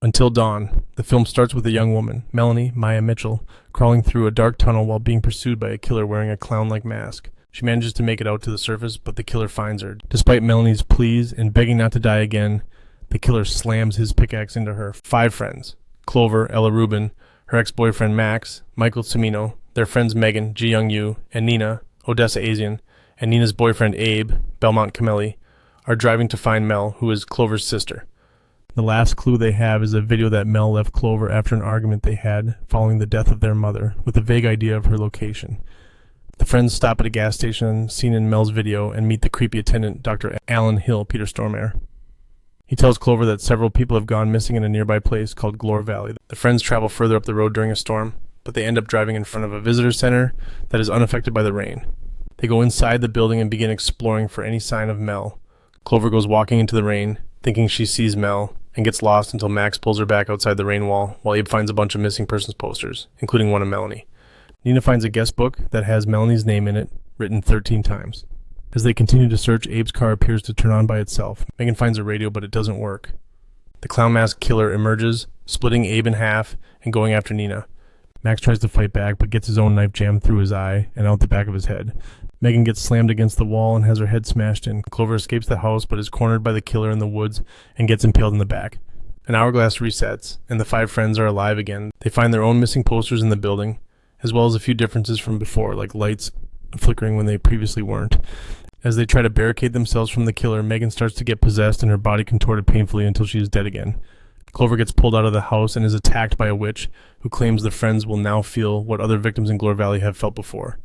Until dawn. The film starts with a young woman, Melanie Maya Mitchell, crawling through a dark tunnel while being pursued by a killer wearing a clown-like mask. She manages to make it out to the surface, but the killer finds her. Despite Melanie's pleas and begging not to die again, the killer slams his pickaxe into her. 5 friends: Clover, Ella Rubin, her ex-boyfriend Max, Michael Cimino, their friends Megan, Ji Young Yu, and Nina, Odessa Asian, and Nina's boyfriend Abe, Belmont Camelli, are driving to find Mel, who is Clover's sister. The last clue they have is a video that Mel left Clover after an argument they had following the death of their mother, with a vague idea of her location. The friends stop at a gas station seen in Mel's video and meet the creepy attendant, Dr. Alan Hill, Peter Stormare. He tells Clover that several people have gone missing in a nearby place called Glore Valley. The friends travel further up the road during a storm, but they end up driving in front of a visitor center that is unaffected by the rain. They go inside the building and begin exploring for any sign of Mel. Clover goes walking into the rain, thinking she sees Mel, and gets lost until Max pulls her back outside the rain wall, while Abe finds a bunch of missing persons posters, including one of Melanie. Nina finds a guest book that has Melanie's name in it, written 13 times. As they continue to search, Abe's car appears to turn on by itself. Megan finds a radio, but it doesn't work. The clown mask killer emerges, splitting Abe in half and going after Nina. Max tries to fight back, but gets his own knife jammed through his eye and out the back of his head. Megan gets slammed against the wall and has her head smashed in. Clover escapes the house, but is cornered by the killer in the woods and gets impaled in the back. An hourglass resets, and the 5 friends are alive again. They find their own missing posters in the building, as well as a few differences from before, like lights flickering when they previously weren't. As they try to barricade themselves from the killer, Megan starts to get possessed and her body contorted painfully until she is dead again. Clover gets pulled out of the house and is attacked by a witch who claims the friends will now feel what other victims in Glore Valley have felt before.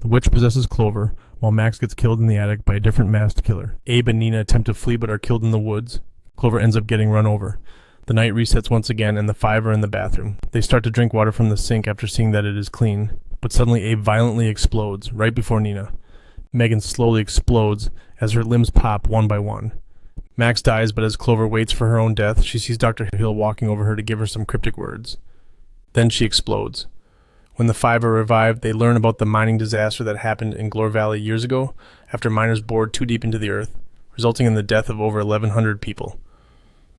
The witch possesses Clover, while Max gets killed in the attic by a different masked killer. Abe and Nina attempt to flee but are killed in the woods. Clover ends up getting run over. The night resets once again and the 5 are in the bathroom. They start to drink water from the sink after seeing that it is clean, but suddenly Abe violently explodes right before Nina. Megan slowly explodes as her limbs pop one by one. Max dies, but as Clover waits for her own death, she sees Dr. Hill walking over her to give her some cryptic words. Then she explodes. When the 5 are revived, they learn about the mining disaster that happened in Glore Valley years ago after miners bored too deep into the earth, resulting in the death of over 1,100 people.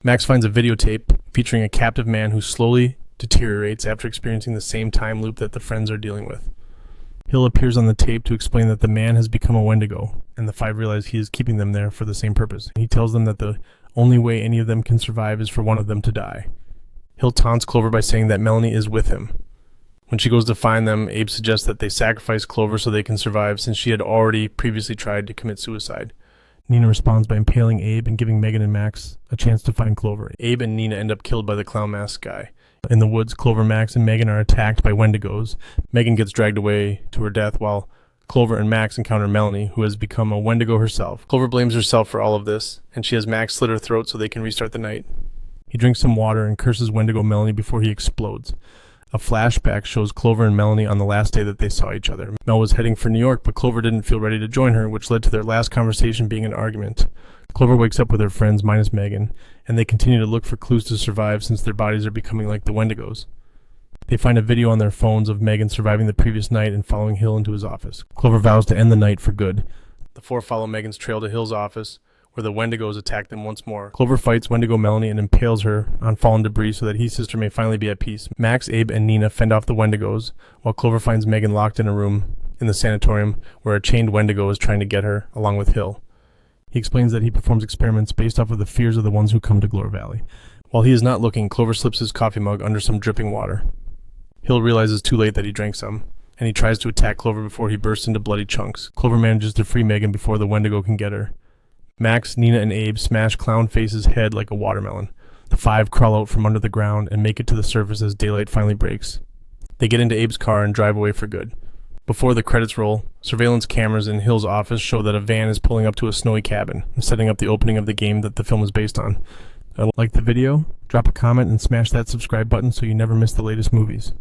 Max finds a videotape featuring a captive man who slowly deteriorates after experiencing the same time loop that the friends are dealing with. Hill appears on the tape to explain that the man has become a Wendigo, and the 5 realize he is keeping them there for the same purpose. He tells them that the only way any of them can survive is for one of them to die. Hill taunts Clover by saying that Melanie is with him. When she goes to find them, Abe suggests that they sacrifice Clover so they can survive, since she had already previously tried to commit suicide. Nina responds by impaling Abe and giving Megan and Max a chance to find Clover. Abe and Nina end up killed by the clown mask guy. In the woods, Clover, Max, and Megan are attacked by Wendigos. Megan gets dragged away to her death, while Clover and Max encounter Melanie, who has become a Wendigo herself. Clover blames herself for all of this, and she has Max slit her throat so they can restart the night. He drinks some water and curses Wendigo Melanie before he explodes. A flashback shows Clover and Melanie on the last day that they saw each other. Mel was heading for New York, but Clover didn't feel ready to join her, which led to their last conversation being an argument. Clover wakes up with her friends minus Megan, and they continue to look for clues to survive since their bodies are becoming like the Wendigos. They find a video on their phones of Megan surviving the previous night and following Hill into his office. Clover vows to end the night for good. The 4 follow Megan's trail to Hill's office, where the Wendigos attack them once more. Clover fights Wendigo Melanie and impales her on fallen debris so that his sister may finally be at peace. Max, Abe, and Nina fend off the Wendigos, while Clover finds Megan locked in a room in the sanatorium where a chained Wendigo is trying to get her, along with Hill. He explains that he performs experiments based off of the fears of the ones who come to Glore Valley. While he is not looking, Clover slips his coffee mug under some dripping water. Hill realizes too late that he drank some, and he tries to attack Clover before he bursts into bloody chunks. Clover manages to free Megan before the Wendigo can get her. Max, Nina, and Abe smash Clown Face's head like a watermelon. The 5 crawl out from under the ground and make it to the surface as daylight finally breaks. They get into Abe's car and drive away for good. Before the credits roll, surveillance cameras in Hill's office show that a van is pulling up to a snowy cabin, setting up the opening of the game that the film is based on. Like the video, drop a comment and smash that subscribe button so you never miss the latest movies.